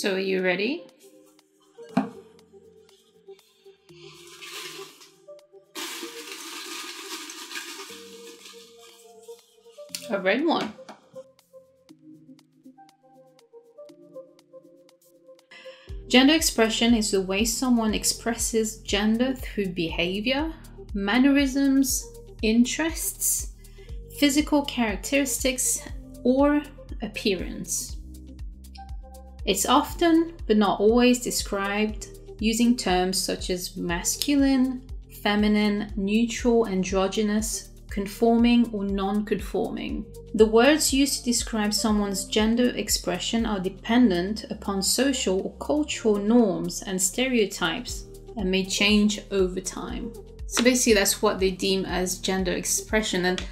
So are you ready? A red one. Gender expression is the way someone expresses gender through behavior, mannerisms, interests, physical characteristics, or appearance. It's often, but not always, described using terms such as masculine, feminine, neutral, androgynous, conforming, or non-conforming. The words used to describe someone's gender expression are dependent upon social or cultural norms and stereotypes and may change over time. So basically that's what they deem as gender expression, and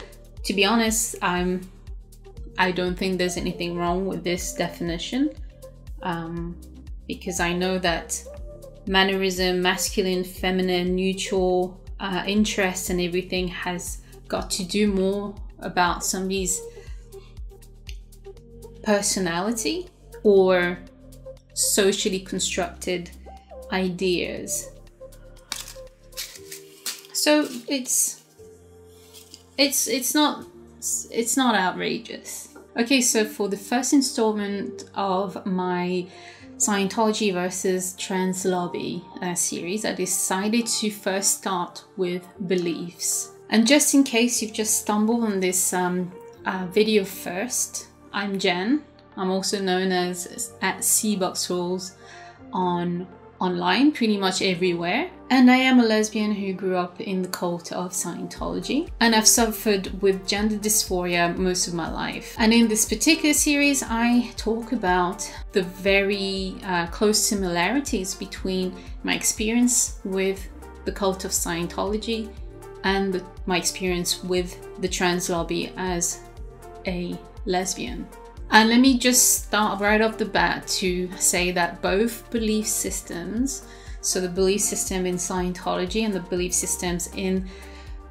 to be honest, I don't think there's anything wrong with this definition, because I know that mannerism, masculine, feminine, neutral, interests and everything has got to do more about somebody's personality or socially constructed ideas. So it's not outrageous. Okay, so for the first installment of my Scientology versus Trans Lobby series, I decided to first start with beliefs. And just in case you've just stumbled on this video first, I'm Jen. I'm also known as at cboxrules online, pretty much everywhere. And I am a lesbian who grew up in the cult of Scientology. And I've suffered with gender dysphoria most of my life. And in this particular series, I talk about the very close similarities between my experience with the cult of Scientology and my experience with the trans lobby as a lesbian. And let me just start right off the bat to say that both belief systems, so the belief system in Scientology and the belief systems in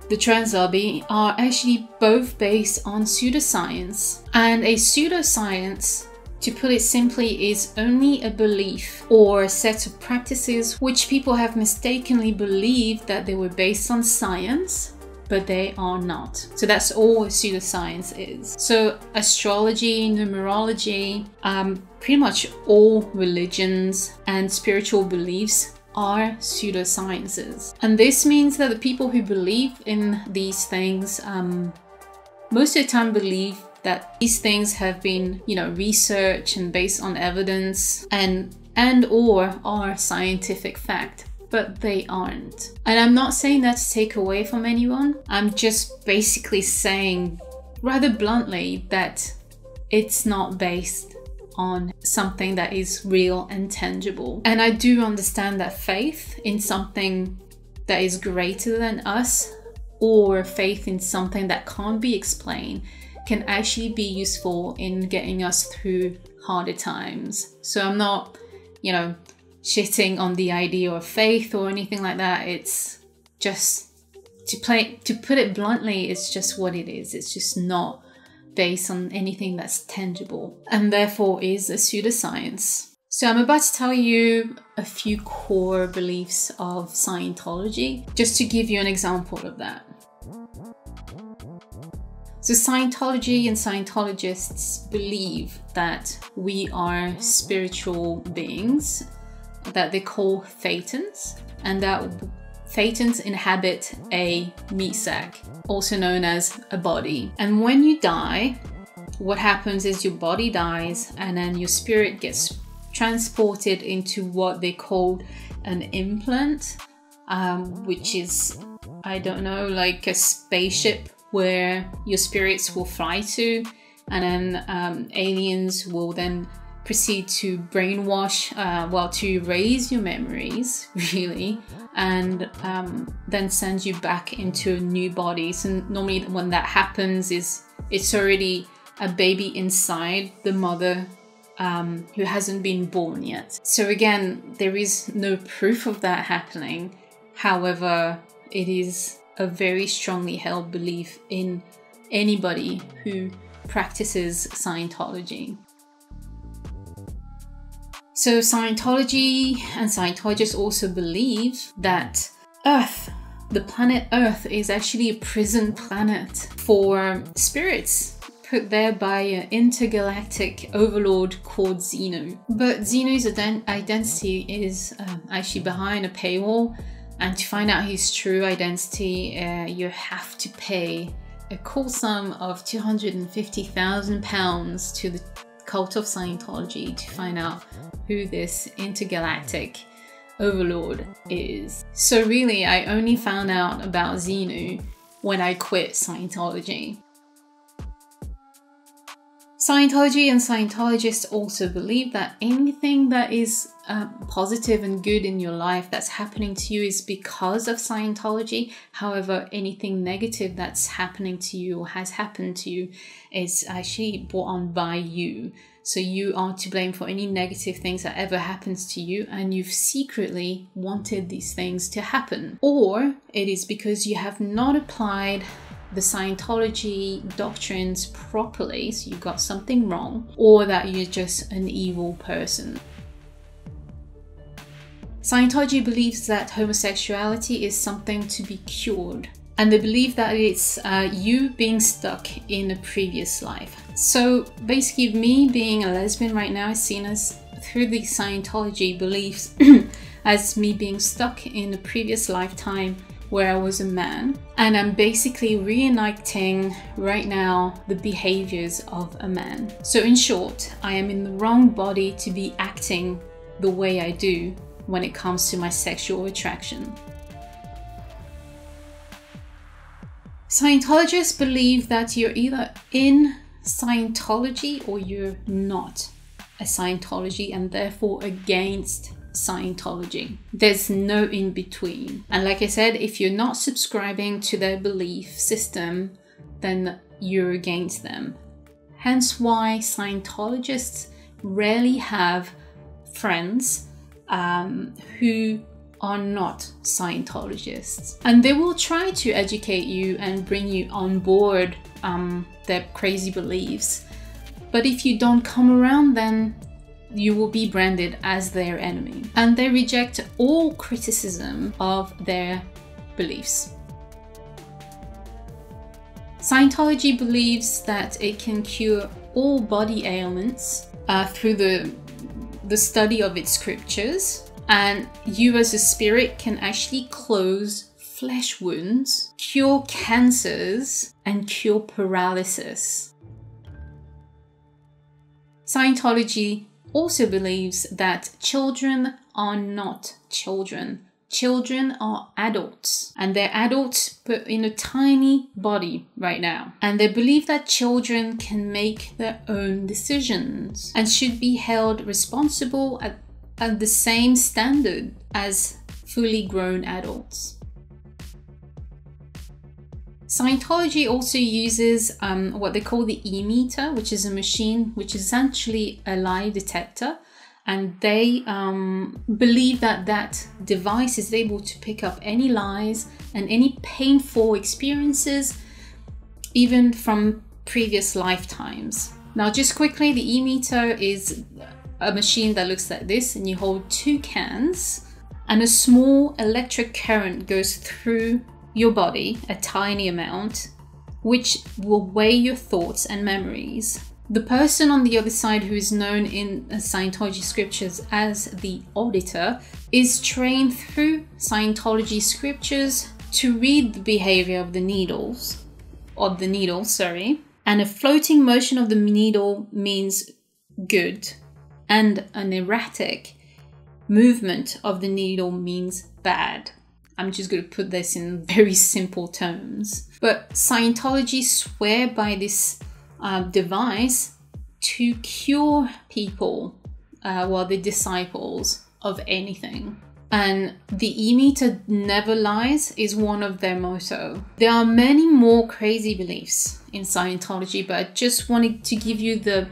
the trans lobby, are actually both based on pseudoscience. And a pseudoscience, to put it simply, is only a belief or a set of practices which people have mistakenly believed that they were based on science, but they are not. So that's all pseudoscience is. So astrology, numerology, pretty much all religions and spiritual beliefs are pseudosciences. And this means that the people who believe in these things most of the time believe that these things have been, researched and based on evidence and or are scientific fact, but they aren't. And I'm not saying that to take away from anyone. I'm just basically saying rather bluntly that it's not based on something that is real and tangible. And I do understand that faith in something that is greater than us, or faith in something that can't be explained, can actually be useful in getting us through harder times. So I'm not, shitting on the idea of faith or anything like that. It's just, to put it bluntly, it's just what it is. It's just not based on anything that's tangible, and therefore is a pseudoscience. So I'm about to tell you a few core beliefs of Scientology, just to give you an example of that. So Scientology and Scientologists believe that we are spiritual beings that they call thetans, and that thetans inhabit a meat sack, also known as a body. And when you die, what happens is your body dies and then your spirit gets transported into what they call an implant, which is, I don't know, like a spaceship where your spirits will fly to, and then aliens will then proceed to brainwash, to erase your memories, really, and then send you back into a new body. So normally when that happens, it's already a baby inside the mother who hasn't been born yet. So again, there is no proof of that happening. However, it is a very strongly held belief in anybody who practices Scientology. So Scientology and Scientologists also believe that Earth, the planet Earth, is actually a prison planet for spirits put there by an intergalactic overlord called Zeno. But Zeno's identity is actually behind a paywall, and to find out his true identity, you have to pay a cool sum of £250,000 to the cult of Scientology to find out who this intergalactic overlord is. So really, I only found out about Zeno when I quit Scientology. Scientology and Scientologists also believe that anything that is positive and good in your life that's happening to you is because of Scientology. However, anything negative that's happening to you or has happened to you is actually brought on by you. So you are to blame for any negative things that ever happens to you, and you've secretly wanted these things to happen. Or it is because you have not applied the Scientology doctrines properly, so you got something wrong, or that you're just an evil person. Scientology believes that homosexuality is something to be cured, and they believe that it's you being stuck in a previous life. So basically, me being a lesbian right now is seen as, through the Scientology beliefs, as me being stuck in a previous lifetime where I was a man, and I'm basically reenacting right now the behaviors of a man. So in short, I am in the wrong body to be acting the way I do when it comes to my sexual attraction. Scientologists believe that you're either in Scientology or you're not a Scientology, and therefore against Scientology. There's no in between. And like I said, if you're not subscribing to their belief system, then you're against them. Hence why Scientologists rarely have friends who are not Scientologists. And they will try to educate you and bring you on board their crazy beliefs. But if you don't come around, then you will be branded as their enemy. And they reject all criticism of their beliefs. Scientology believes that it can cure all body ailments through the study of its scriptures, and you as a spirit can actually close flesh wounds, cure cancers, and cure paralysis. Scientology also believes that children are not children. Children are adults, and they're adults but in a tiny body right now. And they believe that children can make their own decisions and should be held responsible at the same standard as fully grown adults. Scientology also uses what they call the E-meter, which is a machine which is essentially a lie detector. And they believe that that device is able to pick up any lies and any painful experiences, even from previous lifetimes. Now, just quickly, the E-meter is a machine that looks like this, and you hold 2 cans, and a small electric current goes through your body, a tiny amount, which will weigh your thoughts and memories. The person on the other side, who is known in Scientology scriptures as the auditor, is trained through Scientology scriptures to read the behavior of the needle, and a floating motion of the needle means good, and an erratic movement of the needle means bad. I'm just going to put this in very simple terms. But Scientology swear by this device to cure people, the disciples, of anything. And the E-meter never lies is one of their motto. There are many more crazy beliefs in Scientology, but I just wanted to give you the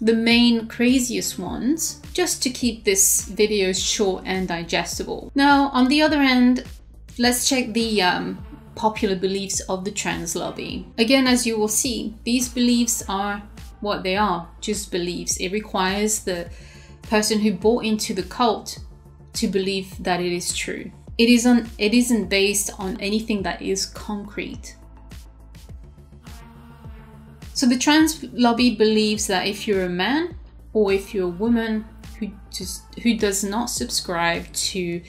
main craziest ones, just to keep this video short and digestible. Now, on the other end, let's check the popular beliefs of the trans lobby. Again, as you will see, these beliefs are what they are, just beliefs. It requires the person who bought into the cult to believe that it is true. It isn't based on anything that is concrete. So the trans lobby believes that if you're a man or if you're a woman who does not subscribe to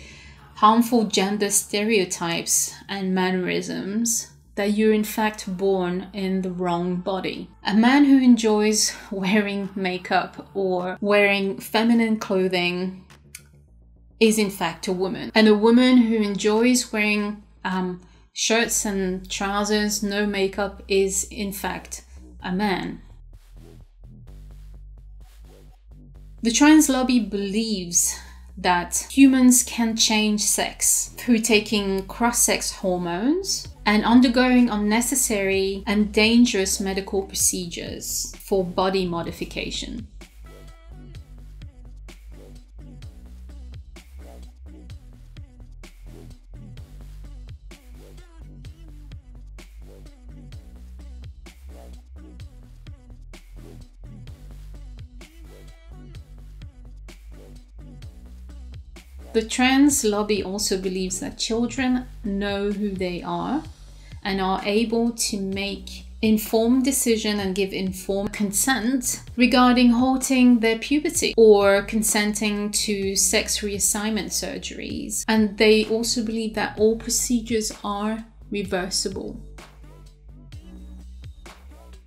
harmful gender stereotypes and mannerisms, that you're in fact born in the wrong body. A man who enjoys wearing makeup or wearing feminine clothing is in fact a woman. And a woman who enjoys wearing shirts and trousers, no makeup, is in fact a man. The trans lobby believes that humans can change sex through taking cross-sex hormones and undergoing unnecessary and dangerous medical procedures for body modification. The trans lobby also believes that children know who they are and are able to make informed decisions and give informed consent regarding halting their puberty or consenting to sex reassignment surgeries. And they also believe that all procedures are reversible.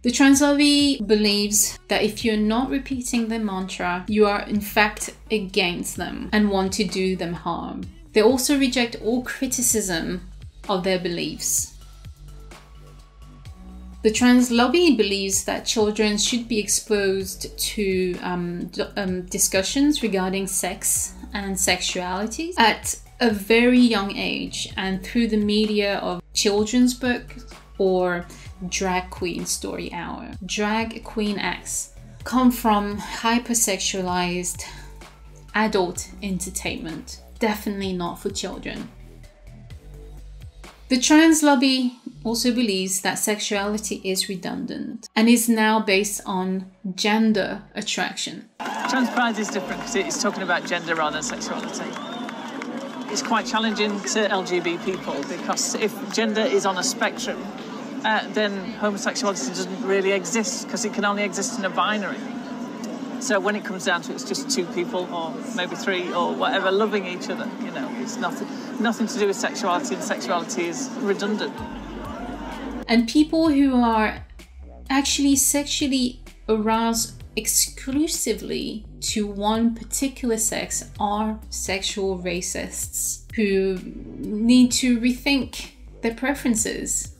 The trans lobby believes that if you're not repeating their mantra, you are in fact against them and want to do them harm. They also reject all criticism of their beliefs. The trans lobby believes that children should be exposed to discussions regarding sex and sexuality at a very young age and through the media of children's books or drag queen story hour. Drag queen acts come from hypersexualized adult entertainment, definitely not for children. The trans lobby also believes that sexuality is redundant and is now based on gender attraction. Trans pride is different because it's talking about gender rather than sexuality. It's quite challenging to LGBT people because if gender is on a spectrum, then homosexuality doesn't really exist because it can only exist in a binary. So when it comes down to it, it's just two people or maybe three or whatever loving each other. You know, it's nothing to do with sexuality, and sexuality is redundant. And people who are actually sexually aroused exclusively to one particular sex are sexual racists who need to rethink their preferences.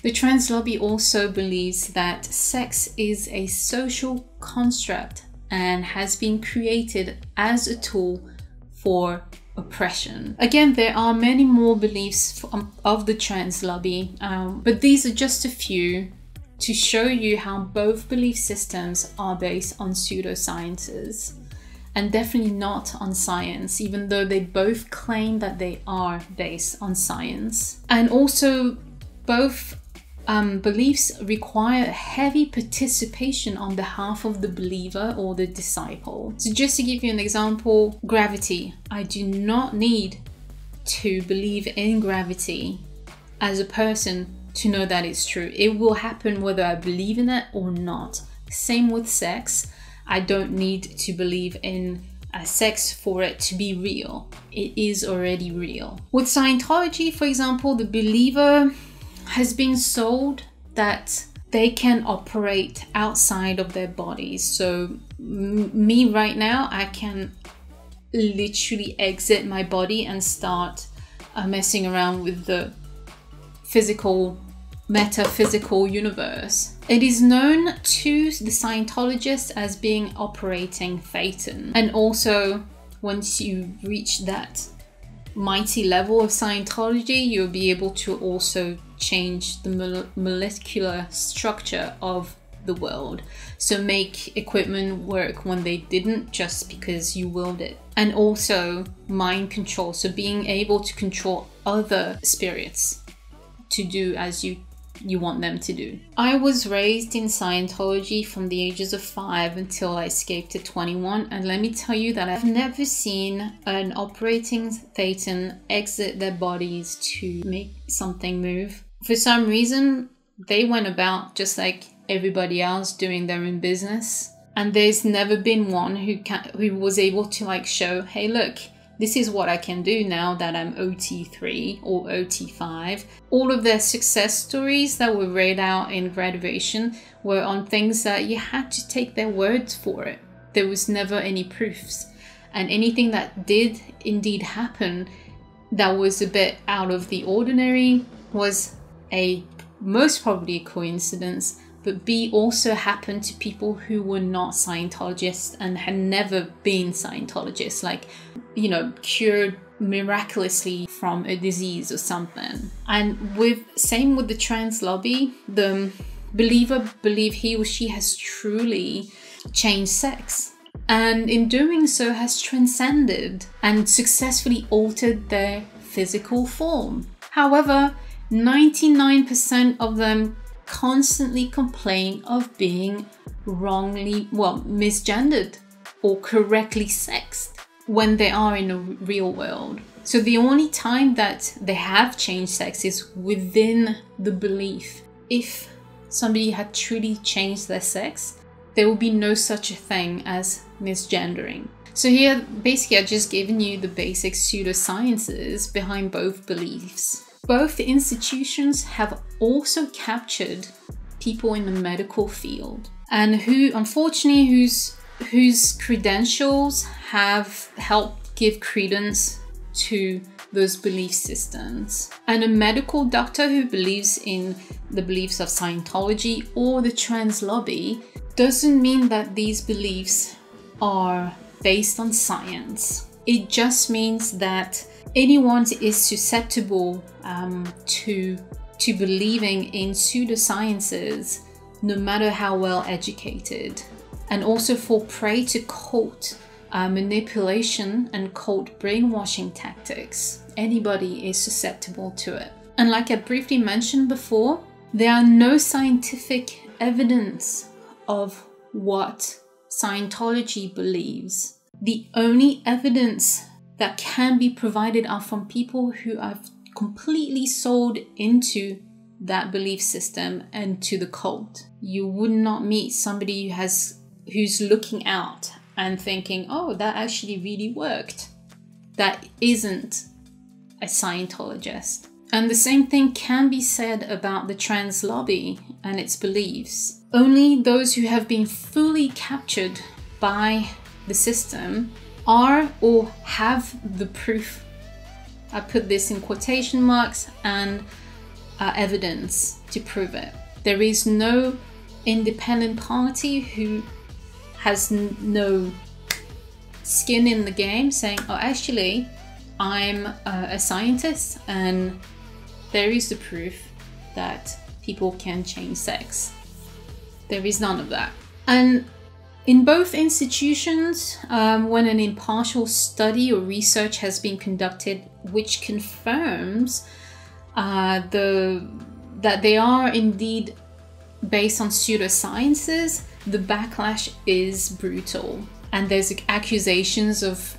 The trans lobby also believes that sex is a social construct and has been created as a tool for oppression. Again, there are many more beliefs of the trans lobby, but these are just a few to show you how both belief systems are based on pseudosciences and definitely not on science, even though they both claim that they are based on science. And also both beliefs require heavy participation on behalf of the believer or the disciple. So just to give you an example, gravity. I do not need to believe in gravity as a person to know that it's true. It will happen whether I believe in it or not. Same with sex. I don't need to believe in sex for it to be real. It is already real. With Scientology, for example, the believer has been sold that they can operate outside of their bodies. So me right now, I can literally exit my body and start messing around with the metaphysical universe. It is known to the Scientologists as being operating Phaeton. And also, once you reach that mighty level of Scientology, you'll be able to also change the molecular structure of the world. So make equipment work when they didn't, just because you willed it. And also mind control, so being able to control other spirits to do as you you want them to do. I was raised in Scientology from the ages of 5 until I escaped at 21, and let me tell you that I've never seen an operating Thetan exit their bodies to make something move. For some reason, they went about just like everybody else doing their own business, and there's never been one who was able to like show, hey look, this is what I can do now that I'm OT3 or OT5. All of their success stories that were read out in graduation were on things that you had to take their words for it. There was never any proofs. And anything that did indeed happen that was a bit out of the ordinary was most probably a coincidence, but B, also happened to people who were not Scientologists and had never been Scientologists, like, you know, cured miraculously from a disease or something. And same with the trans lobby, the believer believe he or she has truly changed sex, and in doing so has transcended and successfully altered their physical form. However, 99% of them constantly complain of being wrongly, misgendered or correctly sexed when they are in the real world. So the only time that they have changed sex is within the belief. If somebody had truly changed their sex, there would be no such a thing as misgendering. So here, basically, I've just given you the basic pseudosciences behind both beliefs. Both institutions have also captured people in the medical field, and who, unfortunately, whose credentials have helped give credence to those belief systems. And a medical doctor who believes in the beliefs of Scientology or the trans lobby doesn't mean that these beliefs are based on science. It just means that anyone is susceptible to believing in pseudosciences, no matter how well educated, and also fall prey to cult manipulation and cult brainwashing tactics. Anybody is susceptible to it. And like I briefly mentioned before, there are no scientific evidence of what Scientology believes. The only evidence that can be provided are from people who have completely sold into that belief system and to the cult. You would not meet somebody who's looking out and thinking, oh, that actually really worked. That isn't a Scientologist. And the same thing can be said about the trans lobby and its beliefs. Only those who have been fully captured by the system are or have the proof, I put this in quotation marks, and evidence to prove it. There is no independent party who has no skin in the game saying, oh, actually, I'm a scientist and there is the proof that people can change sex. There is none of that. And in both institutions, when an impartial study or research has been conducted which confirms that they are indeed based on pseudosciences, the backlash is brutal. And there's accusations of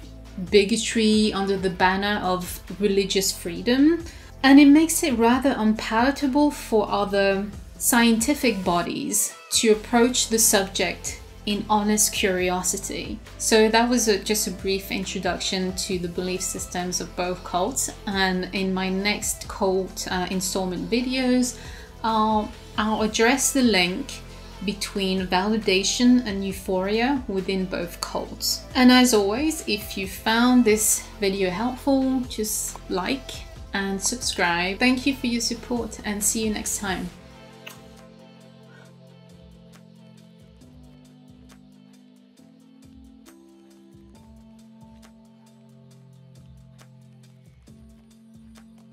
bigotry under the banner of religious freedom. And it makes it rather unpalatable for other scientific bodies to approach the subject in honest curiosity. So that was just a brief introduction to the belief systems of both cults, and in my next cult installment videos I'll address the link between validation and euphoria within both cults. And as always, if you found this video helpful, just like and subscribe. Thank you for your support and see you next time.